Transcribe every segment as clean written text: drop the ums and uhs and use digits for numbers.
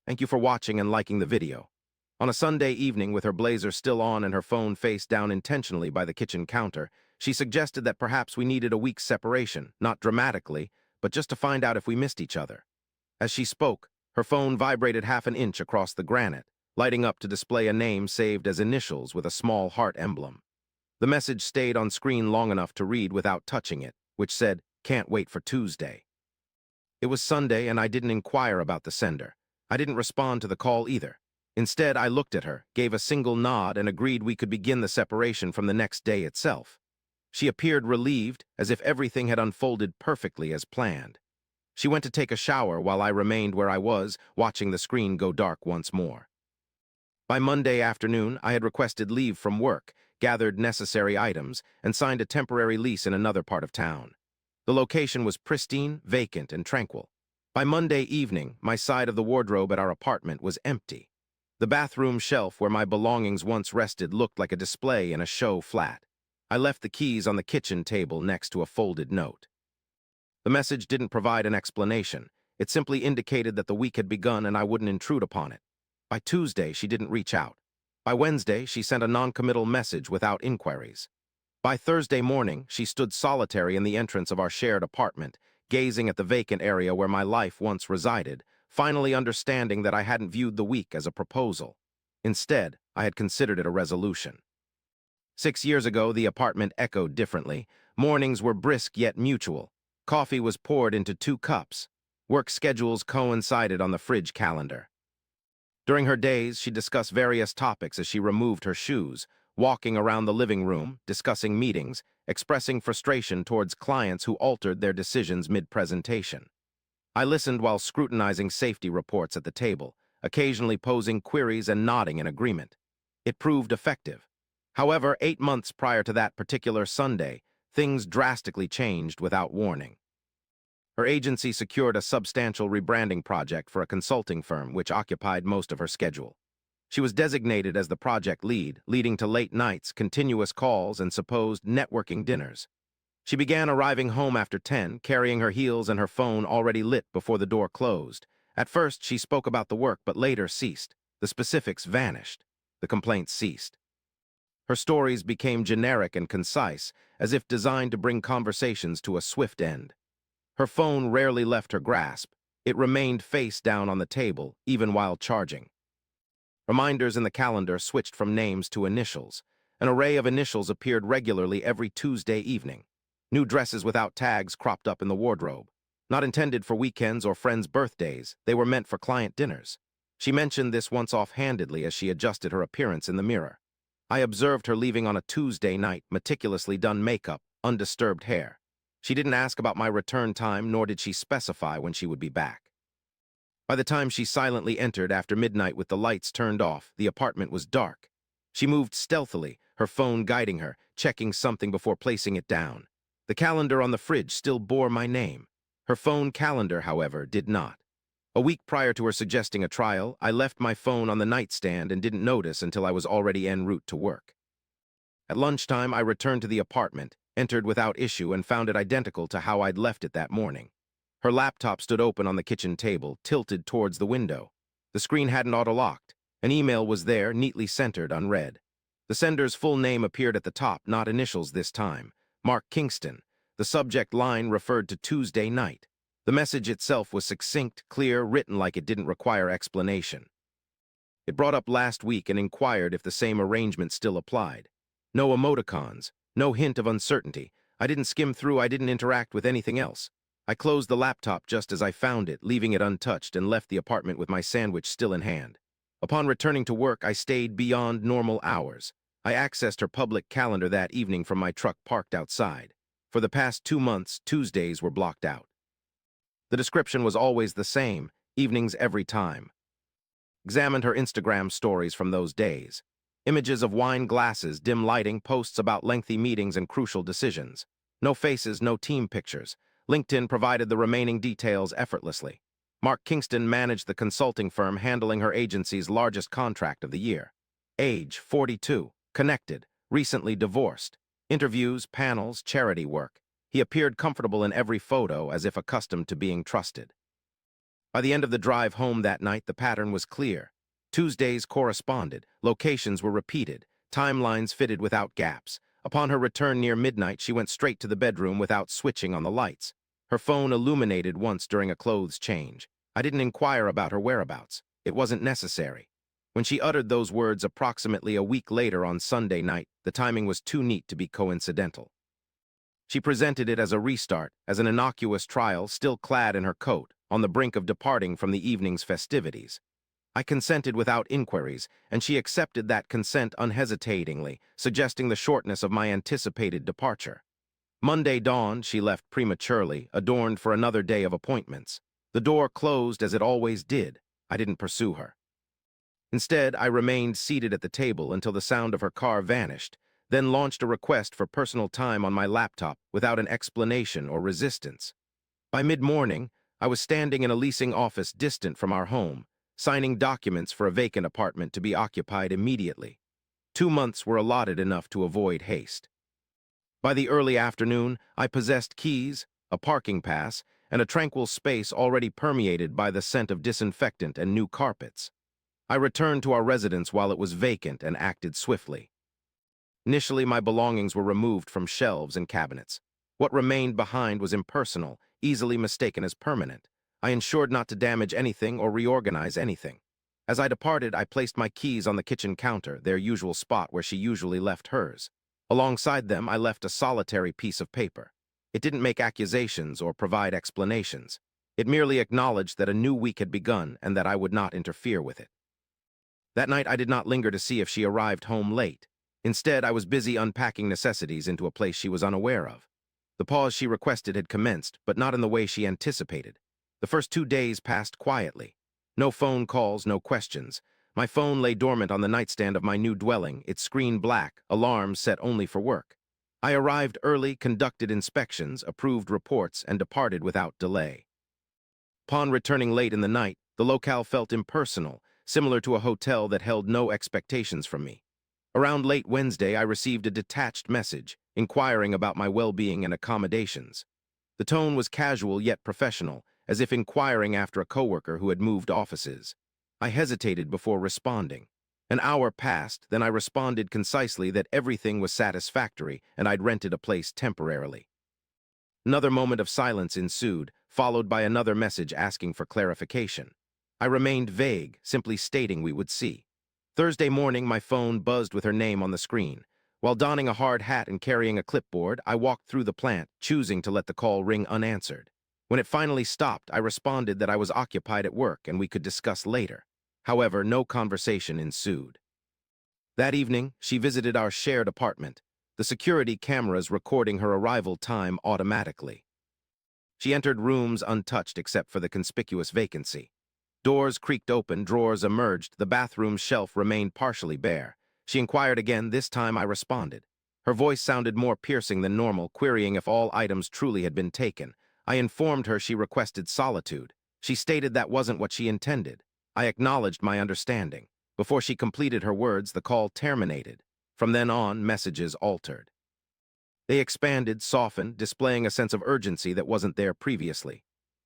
Thank you for watching and liking the video. On a Sunday evening with her blazer still on and her phone face down intentionally by the kitchen counter, she suggested that perhaps we needed a week's separation, not dramatically, but just to find out if we missed each other. As she spoke, her phone vibrated half an inch across the granite, lighting up to display a name saved as initials with a small heart emblem. The message stayed on screen long enough to read without touching it, which said, "Can't wait for Tuesday." It was Sunday and I didn't inquire about the sender. I didn't respond to the call either. Instead, I looked at her, gave a single nod, and agreed we could begin the separation from the next day itself. She appeared relieved, as if everything had unfolded perfectly as planned. She went to take a shower while I remained where I was, watching the screen go dark once more. By Monday afternoon, I had requested leave from work, gathered necessary items, and signed a temporary lease in another part of town. The location was pristine, vacant, and tranquil. By Monday evening, my side of the wardrobe at our apartment was empty. The bathroom shelf where my belongings once rested looked like a display in a show flat. I left the keys on the kitchen table next to a folded note. The message didn't provide an explanation. It simply indicated that the week had begun and I wouldn't intrude upon it. By Tuesday, she didn't reach out. By Wednesday, she sent a non-committal message without inquiries. By Thursday morning, she stood solitary in the entrance of our shared apartment, gazing at the vacant area where my life once resided, finally understanding that I hadn't viewed the week as a proposal. Instead, I had considered it a resolution. 6 years ago, the apartment echoed differently. Mornings were brisk yet mutual. Coffee was poured into 2 cups. Work schedules coincided on the fridge calendar. During her days, she discussed various topics as she removed her shoes, walking around the living room, discussing meetings, expressing frustration towards clients who altered their decisions mid-presentation. I listened while scrutinizing safety reports at the table, occasionally posing queries and nodding in agreement. It proved effective. However, 8 months prior to that particular Sunday, things drastically changed without warning. Her agency secured a substantial rebranding project for a consulting firm which occupied most of her schedule. She was designated as the project lead, leading to late nights, continuous calls, and supposed networking dinners. She began arriving home after 10, carrying her heels and her phone already lit before the door closed. At first, she spoke about the work, but later ceased. The specifics vanished. The complaints ceased. Her stories became generic and concise, as if designed to bring conversations to a swift end. Her phone rarely left her grasp. It remained face down on the table, even while charging. Reminders in the calendar switched from names to initials. An array of initials appeared regularly every Tuesday evening. New dresses without tags cropped up in the wardrobe. Not intended for weekends or friends' birthdays, they were meant for client dinners. She mentioned this once offhandedly as she adjusted her appearance in the mirror. I observed her leaving on a Tuesday night, meticulously done makeup, undisturbed hair. She didn't ask about my return time, nor did she specify when she would be back. By the time she silently entered after midnight with the lights turned off, the apartment was dark. She moved stealthily, her phone guiding her, checking something before placing it down. The calendar on the fridge still bore my name. Her phone calendar, however, did not. A week prior to her suggesting a trial, I left my phone on the nightstand and didn't notice until I was already en route to work. At lunchtime, I returned to the apartment, entered without issue, and found it identical to how I'd left it that morning. Her laptop stood open on the kitchen table, tilted towards the window. The screen hadn't auto-locked. An email was there, neatly centered, unread. The sender's full name appeared at the top, not initials this time. Mark Kingston. The subject line referred to Tuesday night. The message itself was succinct, clear, written like it didn't require explanation. It brought up last week and inquired if the same arrangement still applied. No emoticons, no hint of uncertainty. I didn't skim through, I didn't interact with anything else. I closed the laptop just as I found it, leaving it untouched, and left the apartment with my sandwich still in hand. Upon returning to work, I stayed beyond normal hours. I accessed her public calendar that evening from my truck parked outside. For the past 2 months, Tuesdays were blocked out. The description was always the same, evenings every time. Examined her Instagram stories from those days. Images of wine glasses, dim lighting, posts about lengthy meetings and crucial decisions. No faces, no team pictures. LinkedIn provided the remaining details effortlessly. Mark Kingston managed the consulting firm handling her agency's largest contract of the year. Age, 42. Connected. Recently divorced. Interviews, panels, charity work. He appeared comfortable in every photo, as if accustomed to being trusted. By the end of the drive home that night, the pattern was clear. Tuesdays corresponded, locations were repeated, timelines fitted without gaps. Upon her return near midnight, she went straight to the bedroom without switching on the lights. Her phone illuminated once during a clothes change. I didn't inquire about her whereabouts. It wasn't necessary. When she uttered those words approximately a week later on Sunday night, the timing was too neat to be coincidental. She presented it as a restart, as an innocuous trial, still clad in her coat, on the brink of departing from the evening's festivities. I consented without inquiries, and she accepted that consent unhesitatingly, suggesting the shortness of my anticipated departure. Monday dawned, she left prematurely, adorned for another day of appointments. The door closed as it always did. I didn't pursue her. Instead, I remained seated at the table until the sound of her car vanished, then launched a request for personal time on my laptop without an explanation or resistance. By mid-morning, I was standing in a leasing office distant from our home, signing documents for a vacant apartment to be occupied immediately. 2 months were allotted enough to avoid haste. By the early afternoon, I possessed keys, a parking pass, and a tranquil space already permeated by the scent of disinfectant and new carpets. I returned to our residence while it was vacant and acted swiftly. Initially, my belongings were removed from shelves and cabinets. What remained behind was impersonal, easily mistaken as permanent. I ensured not to damage anything or reorganize anything. As I departed, I placed my keys on the kitchen counter, their usual spot where she usually left hers. Alongside them, I left a solitary piece of paper. It didn't make accusations or provide explanations. It merely acknowledged that a new week had begun and that I would not interfere with it. That night, I did not linger to see if she arrived home late. Instead, I was busy unpacking necessities into a place she was unaware of. The pause she requested had commenced, but not in the way she anticipated. The first 2 days passed quietly. No phone calls, no questions. My phone lay dormant on the nightstand of my new dwelling, its screen black, alarms set only for work. I arrived early, conducted inspections, approved reports, and departed without delay. Upon returning late in the night, the locale felt impersonal, similar to a hotel that held no expectations from me. Around late Wednesday, I received a detached message, inquiring about my well-being and accommodations. The tone was casual yet professional, as if inquiring after a coworker who had moved offices. I hesitated before responding. An hour passed, then I responded concisely that everything was satisfactory and I'd rented a place temporarily. Another moment of silence ensued, followed by another message asking for clarification. I remained vague, simply stating we would see. Thursday morning, my phone buzzed with her name on the screen. While donning a hard hat and carrying a clipboard, I walked through the plant, choosing to let the call ring unanswered. When it finally stopped, I responded that I was occupied at work and we could discuss later. However, no conversation ensued. That evening, she visited our shared apartment, the security cameras recording her arrival time automatically. She entered rooms untouched except for the conspicuous vacancy. Doors creaked open, drawers emerged, the bathroom shelf remained partially bare. She inquired again, this time I responded. Her voice sounded more piercing than normal, querying if all items truly had been taken. I informed her she requested solitude. She stated that wasn't what she intended. I acknowledged my understanding. Before she completed her words, the call terminated. From then on, messages altered. They expanded, softened, displaying a sense of urgency that wasn't there previously.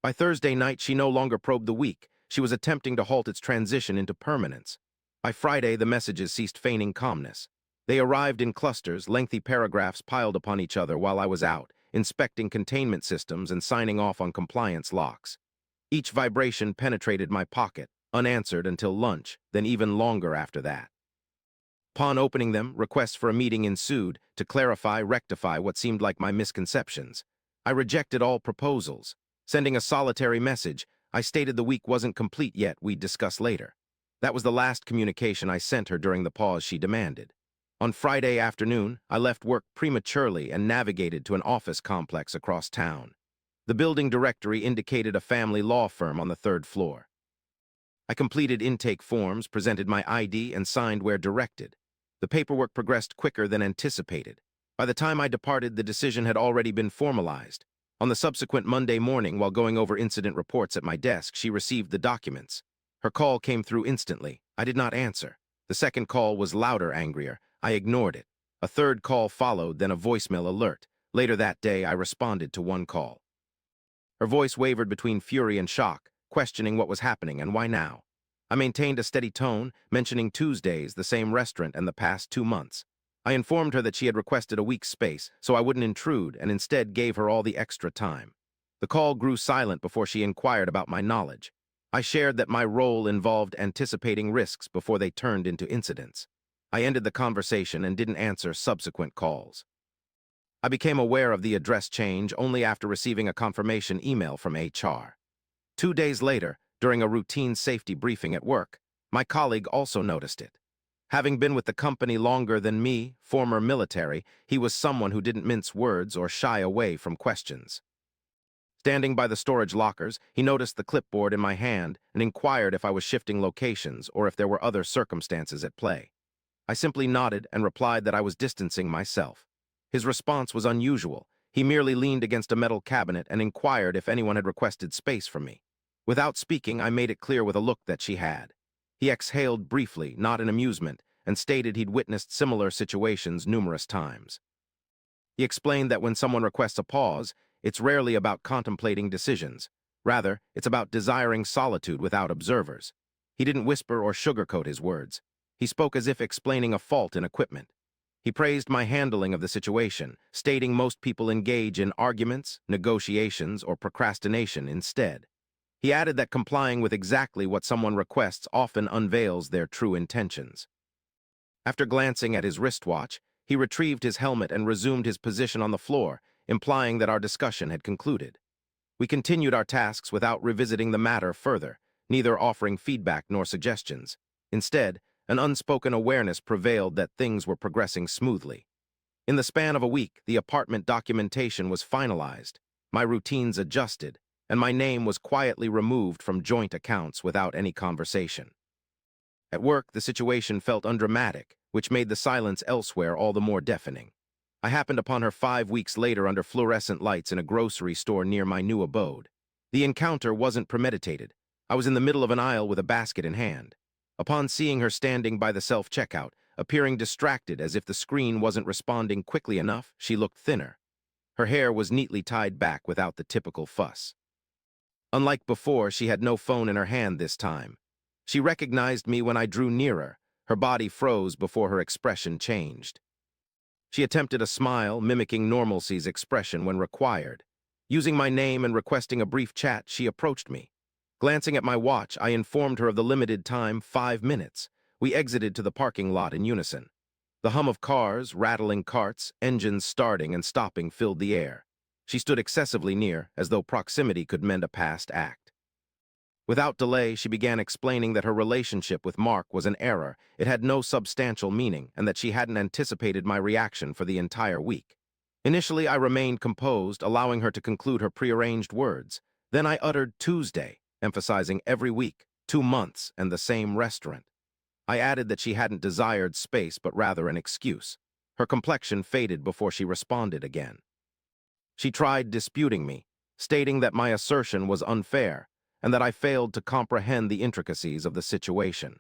By Thursday night, she no longer probed the week. She was attempting to halt its transition into permanence. By Friday, the messages ceased feigning calmness. They arrived in clusters, lengthy paragraphs piled upon each other while I was out, inspecting containment systems and signing off on compliance locks. Each vibration penetrated my pocket, unanswered until lunch, then even longer after that. Upon opening them, requests for a meeting ensued to clarify, rectify what seemed like my misconceptions. I rejected all proposals. Sending a solitary message, I stated the week wasn't complete yet, we'd discuss later. That was the last communication I sent her during the pause she demanded. On Friday afternoon, I left work prematurely and navigated to an office complex across town. The building directory indicated a family law firm on the 3rd floor. I completed intake forms, presented my ID, and signed where directed. The paperwork progressed quicker than anticipated. By the time I departed, the decision had already been formalized. On the subsequent Monday morning, while going over incident reports at my desk, she received the documents. Her call came through instantly. I did not answer. The second call was louder, angrier. I ignored it. A third call followed, then a voicemail alert. Later that day, I responded to one call. Her voice wavered between fury and shock. questioning what was happening and why now. I maintained a steady tone, mentioning Tuesdays, the same restaurant, and the past 2 months. I informed her that she had requested a week's space, so I wouldn't intrude, and instead gave her all the extra time. The call grew silent before she inquired about my knowledge. I shared that my role involved anticipating risks before they turned into incidents. I ended the conversation and didn't answer subsequent calls. I became aware of the address change only after receiving a confirmation email from HR. 2 days later, during a routine safety briefing at work, my colleague also noticed it. Having been with the company longer than me, former military, he was someone who didn't mince words or shy away from questions. Standing by the storage lockers, he noticed the clipboard in my hand and inquired if I was shifting locations or if there were other circumstances at play. I simply nodded and replied that I was distancing myself. His response was unusual. He merely leaned against a metal cabinet and inquired if anyone had requested space from me. Without speaking, I made it clear with a look that she had. He exhaled briefly, not in amusement, and stated he'd witnessed similar situations numerous times. He explained that when someone requests a pause, it's rarely about contemplating decisions. Rather, it's about desiring solitude without observers. He didn't whisper or sugarcoat his words. He spoke as if explaining a fault in equipment. He praised my handling of the situation, stating most people engage in arguments, negotiations, or procrastination instead. He added that complying with exactly what someone requests often unveils their true intentions. After glancing at his wristwatch, he retrieved his helmet and resumed his position on the floor, implying that our discussion had concluded. We continued our tasks without revisiting the matter further, neither offering feedback nor suggestions. Instead, an unspoken awareness prevailed that things were progressing smoothly. In the span of a week, the apartment documentation was finalized, my routines adjusted, and my name was quietly removed from joint accounts without any conversation. At work, the situation felt undramatic, which made the silence elsewhere all the more deafening. I happened upon her 5 weeks later under fluorescent lights in a grocery store near my new abode. The encounter wasn't premeditated. I was in the middle of an aisle with a basket in hand. Upon seeing her standing by the self-checkout, appearing distracted as if the screen wasn't responding quickly enough, she looked thinner. Her hair was neatly tied back without the typical fuss. Unlike before, she had no phone in her hand this time. She recognized me when I drew nearer. Her body froze before her expression changed. She attempted a smile, mimicking normalcy's expression when required. Using my name and requesting a brief chat, she approached me. Glancing at my watch, I informed her of the limited time, 5 minutes. We exited to the parking lot in unison. The hum of cars, rattling carts, engines starting and stopping filled the air. She stood excessively near, as though proximity could mend a past act. Without delay, she began explaining that her relationship with Mark was an error, it had no substantial meaning, and that she hadn't anticipated my reaction for the entire week. Initially, I remained composed, allowing her to conclude her prearranged words. Then I uttered Tuesday, emphasizing every week, 2 months, and the same restaurant. I added that she hadn't desired space, but rather an excuse. Her complexion faded before she responded again. She tried disputing me, stating that my assertion was unfair, and that I failed to comprehend the intricacies of the situation.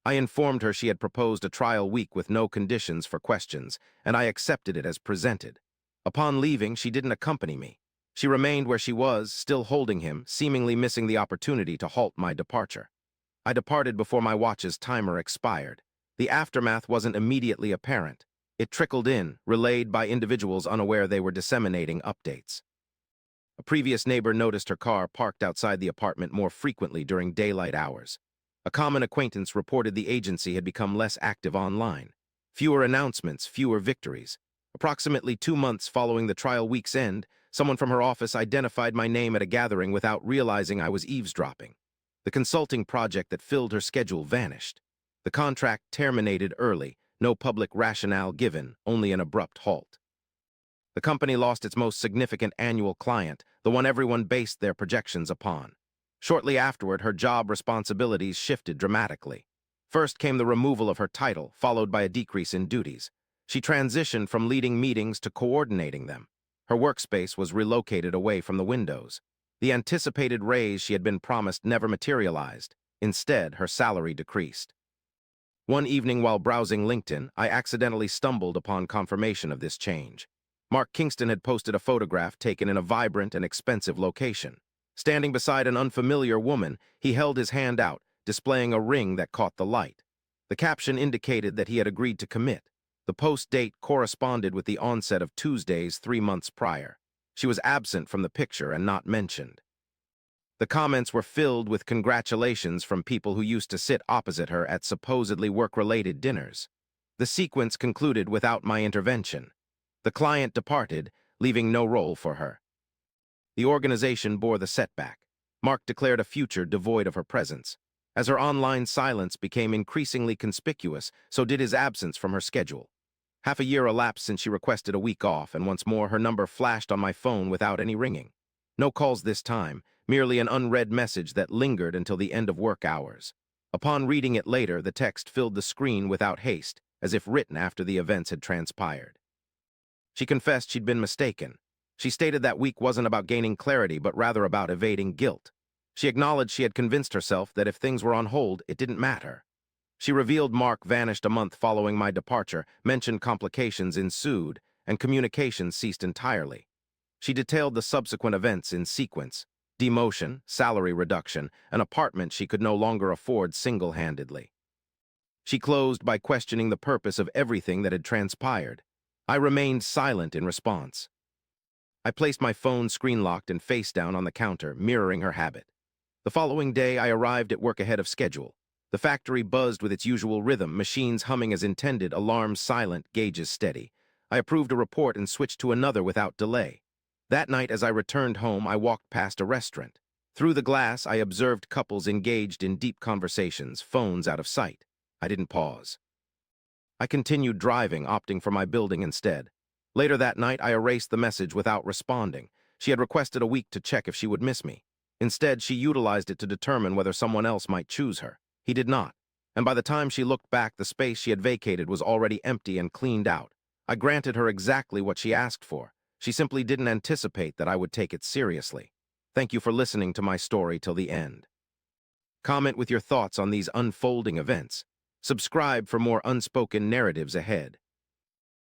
I informed her she had proposed a trial week with no conditions for questions, and I accepted it as presented. Upon leaving, she didn't accompany me. She remained where she was, still holding him, seemingly missing the opportunity to halt my departure. I departed before my watch's timer expired. The aftermath wasn't immediately apparent. It trickled in, relayed by individuals unaware they were disseminating updates. A previous neighbor noticed her car parked outside the apartment more frequently during daylight hours. A common acquaintance reported the agency had become less active online. Fewer announcements, fewer victories. Approximately 2 months following the trial week's end, someone from her office identified my name at a gathering without realizing I was eavesdropping. The consulting project that filled her schedule vanished. The contract terminated early, no public rationale given, only an abrupt halt. The company lost its most significant annual client, the one everyone based their projections upon. Shortly afterward, her job responsibilities shifted dramatically. First came the removal of her title, followed by a decrease in duties. She transitioned from leading meetings to coordinating them. Her workspace was relocated away from the windows. The anticipated raise she had been promised never materialized. Instead, her salary decreased. One evening while browsing LinkedIn, I accidentally stumbled upon confirmation of this change. Mark Kingston had posted a photograph taken in a vibrant and expensive location. Standing beside an unfamiliar woman, he held his hand out, displaying a ring that caught the light. The caption indicated that he had agreed to commit. The post date corresponded with the onset of Tuesdays 3 months prior. She was absent from the picture and not mentioned. The comments were filled with congratulations from people who used to sit opposite her at supposedly work-related dinners. The sequence concluded without my intervention. The client departed, leaving no role for her. The organization bore the setback. Mark declared a future devoid of her presence. As her online silence became increasingly conspicuous, so did his absence from her schedule. Half a year elapsed since she requested a week off, and once more her number flashed on my phone without any ringing. No calls this time, merely an unread message that lingered until the end of work hours. Upon reading it later, the text filled the screen without haste, as if written after the events had transpired. She confessed she'd been mistaken. She stated that week wasn't about gaining clarity, but rather about evading guilt. She acknowledged she had convinced herself that if things were on hold, it didn't matter. She revealed Mark vanished a month following my departure, mentioned complications ensued, and communication ceased entirely. She detailed the subsequent events in sequence: demotion, salary reduction, an apartment she could no longer afford single-handedly. She closed by questioning the purpose of everything that had transpired. I remained silent in response. I placed my phone screen-locked and face down on the counter, mirroring her habit. The following day, I arrived at work ahead of schedule. The factory buzzed with its usual rhythm, machines humming as intended, alarms silent, gauges steady. I approved a report and switched to another without delay. That night, as I returned home, I walked past a restaurant. Through the glass, I observed couples engaged in deep conversations, phones out of sight. I didn't pause. I continued driving, opting for my building instead. Later that night, I erased the message without responding. She had requested a week to check if she would miss me. Instead, she utilized it to determine whether someone else might choose her. He did not, and by the time she looked back, the space she had vacated was already empty and cleaned out. I granted her exactly what she asked for. She simply didn't anticipate that I would take it seriously. Thank you for listening to my story till the end. Comment with your thoughts on these unfolding events. Subscribe for more unspoken narratives ahead.